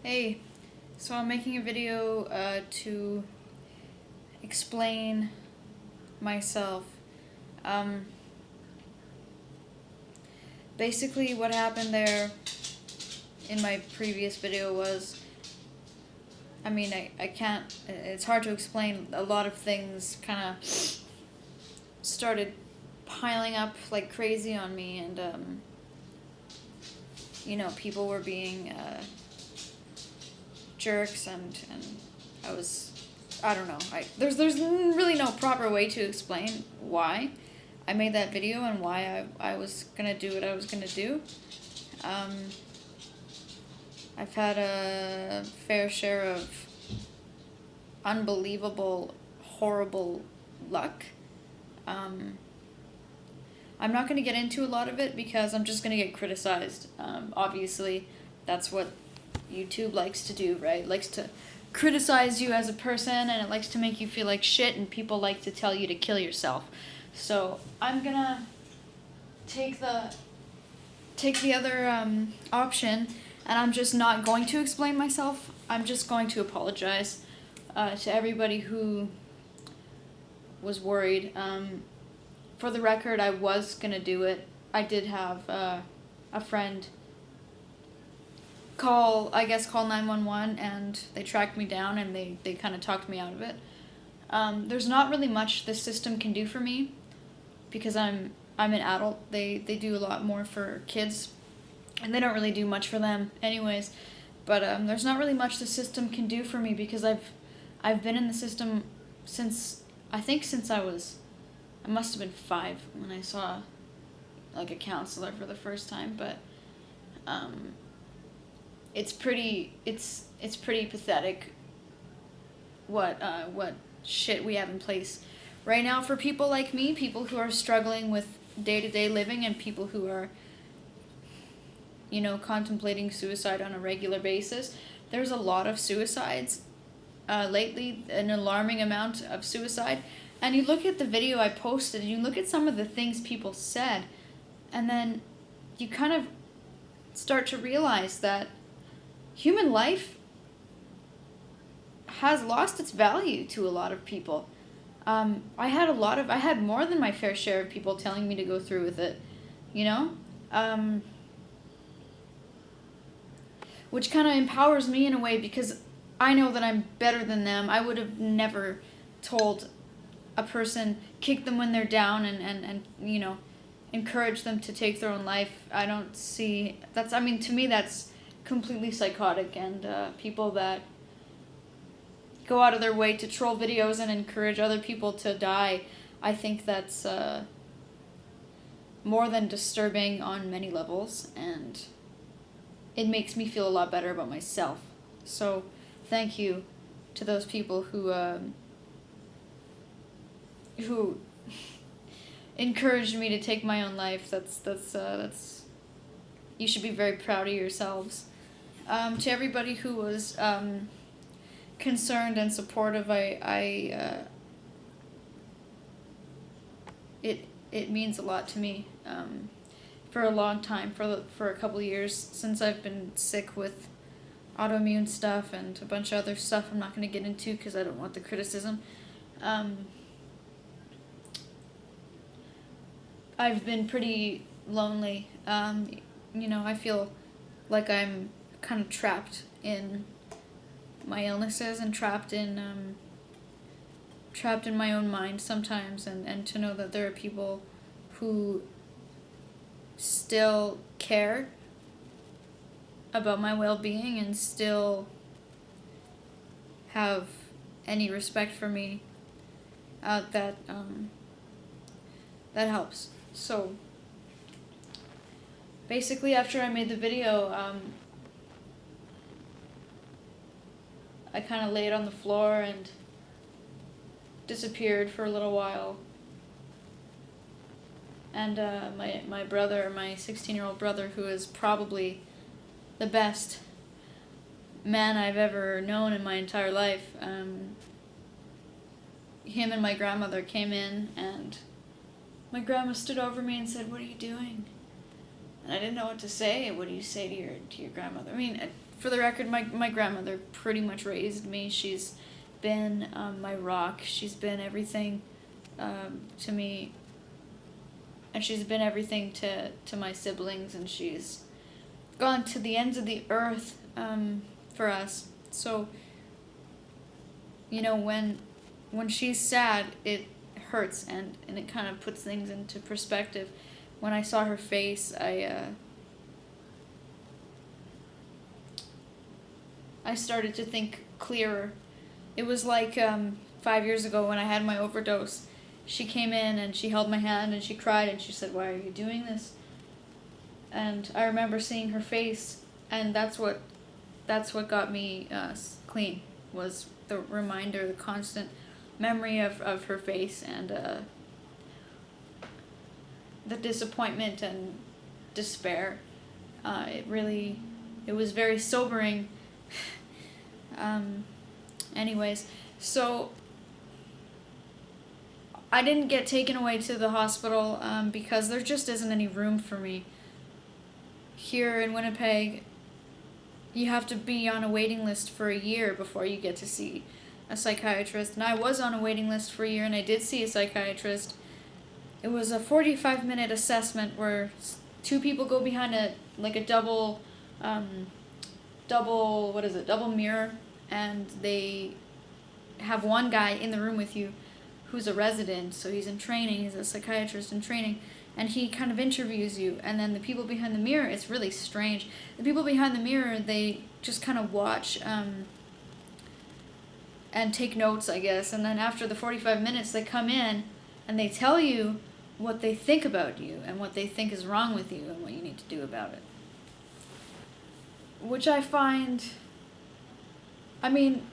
Hey, so I'm making a video to explain myself. Um, Basically, what happened there in my previous video was, I can't, it's hard to explain. A lot of things kind of started piling up like crazy on me, and, people were being jerks, and I don't know. There's really no proper way to explain why I made that video and why I was gonna do what I was gonna do. Um, I've had a fair share of unbelievable, horrible luck. Um, I'm not gonna get into a lot of it because I'm just gonna get criticized. Obviously, that's what YouTube likes to do, right? It likes to criticize you as a person, and it likes to make you feel like shit, and people like to tell you to kill yourself. So I'm gonna take the other option, and I'm just not going to explain myself. I'm just going to apologize to everybody who was worried. For the record, I was gonna do it. I did have a friend call 911, and they tracked me down, and they kind of talked me out of it. There's not really much the system can do for me because I'm an adult. They do a lot more for kids, and they don't really do much for them anyways. But there's not really much the system can do for me because I've been in the system since I must have been 5 when I saw like a counselor for the first time. But it's pretty pathetic what shit we have in place right now for people like me, people who are struggling with day-to-day living, and people who are contemplating suicide on a regular basis. There's a lot of suicides lately, an alarming amount of suicide. And you look at the video I posted, and you look at some of the things people said, and then you kind of start to realize that human life has lost its value to a lot of people. I had more than my fair share of people telling me to go through with it, you know? Which kind of empowers me in a way because I know that I'm better than them. I would have never told a person, kick them when they're down, and encourage them to take their own life. I don't see, to me that's completely psychotic, and people that go out of their way to troll videos and encourage other people to die, I think that's more than disturbing on many levels, and it makes me feel a lot better about myself. So thank you to those people who encouraged me to take my own life. That's you should be very proud of yourselves. To everybody who was concerned and supportive, it means a lot to me. For a long time, for a couple of years, since I've been sick with autoimmune stuff and a bunch of other stuff I'm not going to get into because I don't want the criticism. I've been pretty lonely. I feel like I'm kind of trapped in my illnesses and trapped in my own mind sometimes, and to know that there are people who still care about my well-being and still have any respect for me, that helps. So basically, after I made the video, I kind of laid on the floor and disappeared for a little while. And my brother, my 16-year-old brother, who is probably the best man I've ever known in my entire life, him and my grandmother came in, and my grandma stood over me and said, "What are you doing?" And I didn't know what to say. What do you say to your grandmother? I mean, for the record, my grandmother pretty much raised me. She's been my rock. She's been everything to me. And she's been everything to my siblings, and she's gone to the ends of the earth for us. So, you know, when she's sad, it hurts, and it kind of puts things into perspective. When I saw her face, I started to think clearer. It was like 5 years ago when I had my overdose. She came in and she held my hand and she cried and she said, "Why are you doing this?" And I remember seeing her face, and that's what got me clean, was the reminder, the constant memory of her face, and the disappointment and despair. It was very sobering. Anyways, so I didn't get taken away to the hospital because there just isn't any room for me. Here in Winnipeg, you have to be on a waiting list for a year before you get to see a psychiatrist. And I was on a waiting list for a year, and I did see a psychiatrist. It was a 45-minute assessment where two people go behind a double mirror, and they have one guy in the room with you who's a resident, so he's in training, he's a psychiatrist in training, and he kind of interviews you. And then the people behind the mirror, it's really strange. The people behind the mirror, they just kind of watch and take notes, I guess. And then after the 45 minutes, they come in and they tell you what they think about you and what they think is wrong with you and what you need to do about it. Which I find, I mean,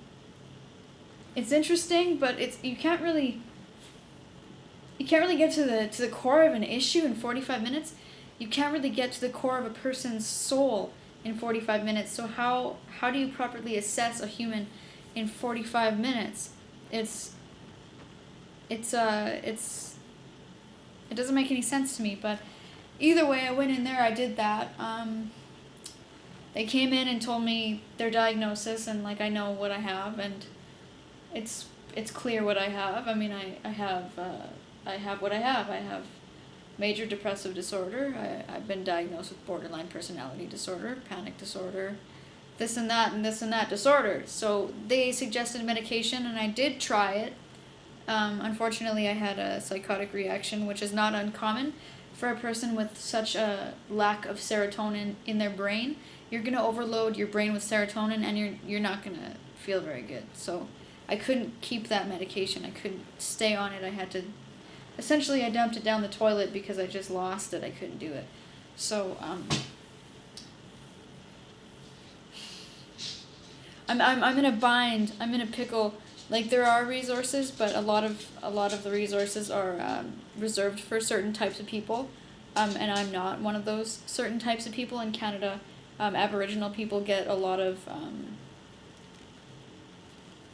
it's interesting, but you can't really get to the core of an issue in 45 minutes. You can't really get to the core of a person's soul in 45 minutes. So how do you properly assess a human in 45 minutes? It doesn't make any sense to me. But either way, I went in there, I did that. They came in and told me their diagnosis, and I know what I have, and it's clear what I have. I mean, I have what I have. I have major depressive disorder. I've been diagnosed with borderline personality disorder, panic disorder, this and that disorder. So they suggested medication, and I did try it. Unfortunately, I had a psychotic reaction, which is not uncommon for a person with such a lack of serotonin in their brain. You're going to overload your brain with serotonin, and you're not going to feel very good. So I couldn't keep that medication. I couldn't stay on it. I had to, essentially I dumped it down the toilet because I just lost it. I couldn't do it. So I'm in a bind. I'm in a pickle. There are resources, but a lot of the resources are reserved for certain types of people, and I'm not one of those certain types of people. In Canada, Aboriginal people get a lot of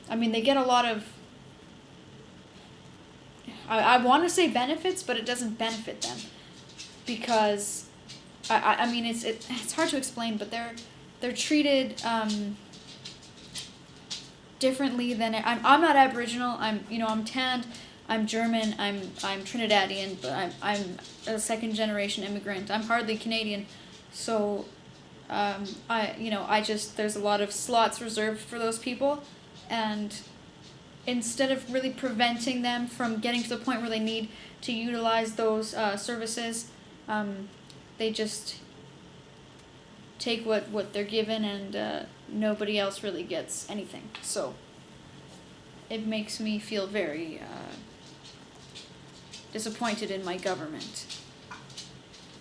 they get a lot of, I want to say benefits, but it doesn't benefit them, because I mean it's hard to explain, but they're treated differently than I'm not Aboriginal. I'm tanned. I'm German. I'm Trinidadian, but I'm a second generation immigrant. I'm hardly Canadian, so there's a lot of slots reserved for those people, and instead of really preventing them from getting to the point where they need to utilize those services, they just take what they're given, and nobody else really gets anything. So it makes me feel very disappointed in my government.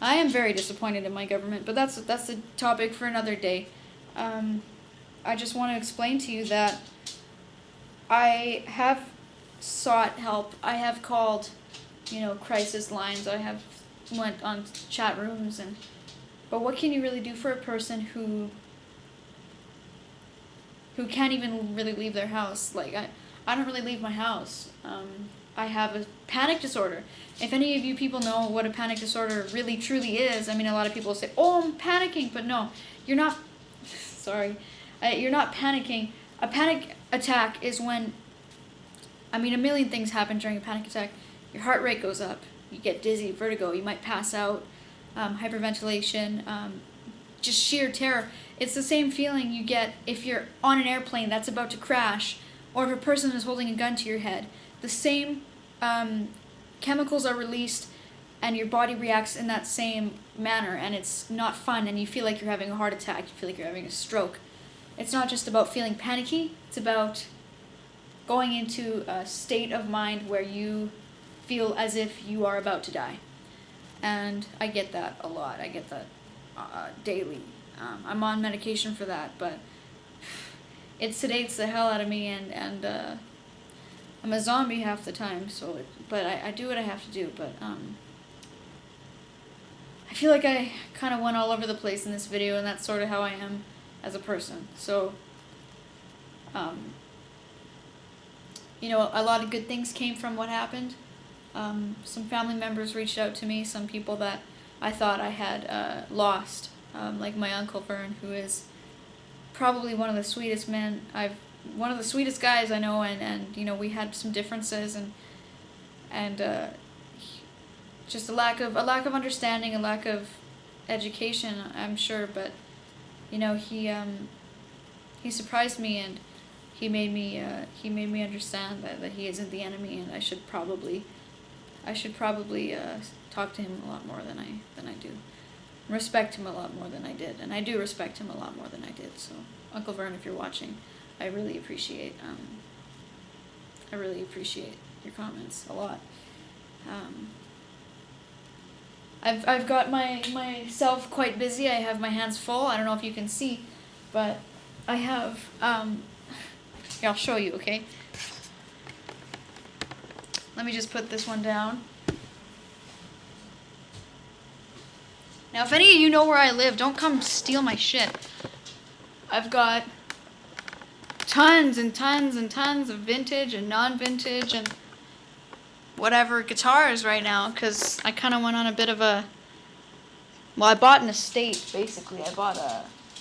I am very disappointed in my government, but that's a topic for another day. I just want to explain to you that I have sought help. I have called, crisis lines. I have went on chat rooms, but what can you really do for a person who can't even really leave their house? I don't really leave my house. I have a panic disorder. If any of you people know what a panic disorder really truly is, I mean, a lot of people say, oh, I'm panicking, but no, you're not, sorry, you're not panicking. A panic attack is when, I mean, a million things happen during a panic attack. Your heart rate goes up, you get dizzy, vertigo, you might pass out, hyperventilation, just sheer terror. It's the same feeling you get if you're on an airplane that's about to crash, or if a person is holding a gun to your head. The same chemicals are released, and your body reacts in that same manner, and it's not fun, and you feel like you're having a heart attack, you feel like you're having a stroke. It's not just about feeling panicky, it's about going into a state of mind where you feel as if you are about to die. And I get that a lot. I get that daily. I'm on medication for that, but it sedates the hell out of me, and I'm a zombie half the time, but I do what I have to do, but I feel like I kind of went all over the place in this video, and that's sort of how I am as a person. So, you know, a lot of good things came from what happened. Some family members reached out to me, some people that I thought I had lost, like my Uncle Vern, who is probably one of the sweetest men one of the sweetest guys I know, and you know, we had some differences, and just a lack of understanding, a lack of education, I'm sure, but you know, he surprised me, and he made me understand that he isn't the enemy, and I should probably talk to him a lot more than I do, respect him a lot more than I did, and I do respect him a lot more than I did. So, Uncle Vern, if you're watching, I really appreciate your comments a lot. I've got myself quite busy. I have my hands full. I don't know if you can see, but I have here, I'll show you, okay? Let me just put this one down. Now, if any of you know where I live, don't come steal my shit. I've got tons and tons and tons of vintage and non-vintage and whatever guitars right now, because I kind of went on a bit of a, well, I bought an estate, basically. I bought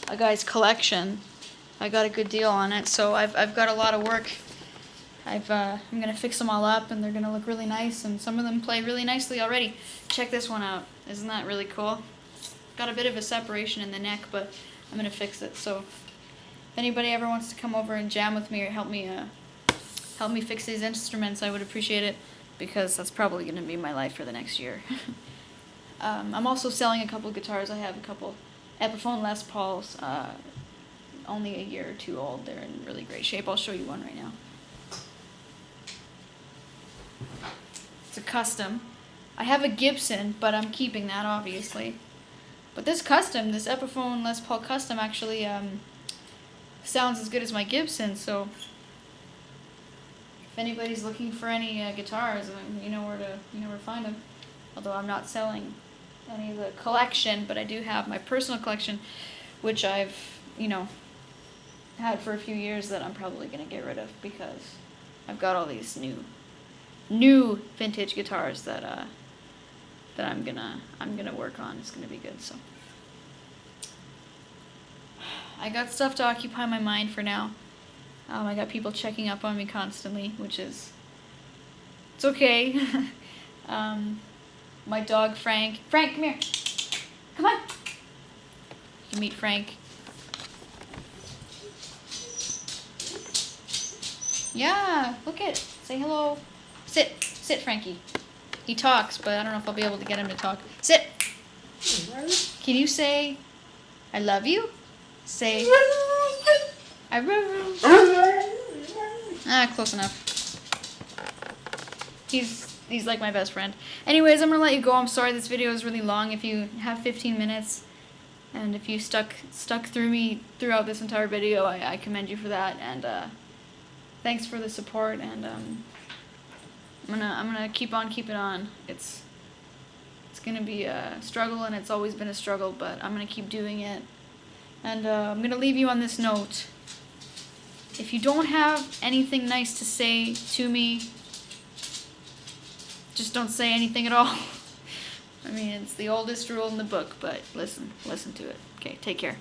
a guy's collection. I got a good deal on it, so I've got a lot of work. I'm going to fix them all up, and they're going to look really nice, and some of them play really nicely already. Check this one out. Isn't that really cool? Got a bit of a separation in the neck, but I'm going to fix it. So if anybody ever wants to come over and jam with me or help me fix these instruments, I would appreciate it, because that's probably going to be my life for the next year. I'm also selling a couple guitars. I have a couple Epiphone Les Pauls, only a year or two old. They're in really great shape. I'll show you one right now. It's a custom. I have a Gibson, but I'm keeping that, obviously. But this custom, this Epiphone Les Paul custom, actually sounds as good as my Gibson, so if anybody's looking for any guitars, you know where to find them. Although I'm not selling any of the collection, but I do have my personal collection, which I've, you know, had for a few years, that I'm probably gonna get rid of, because I've got all these new vintage guitars that I'm gonna work on. It's gonna be good. So I got stuff to occupy my mind for now. I got people checking up on me constantly, which is, it's okay. My dog Frank, come here, come on. You can meet Frank. Yeah, look it. Say hello. Sit, Frankie. He talks, but I don't know if I'll be able to get him to talk. Sit. Can you say, I love you? Say, close enough. He's like my best friend. Anyways, I'm gonna let you go. I'm sorry this video is really long. If you have 15 minutes, and if you stuck through me throughout this entire video, I commend you for that. And thanks for the support. And I'm gonna keep on keeping on. It's gonna be a struggle, and it's always been a struggle, but I'm gonna keep doing it. And I'm gonna leave you on this note. If you don't have anything nice to say to me, just don't say anything at all. I mean, it's the oldest rule in the book, but listen to it. Okay, take care.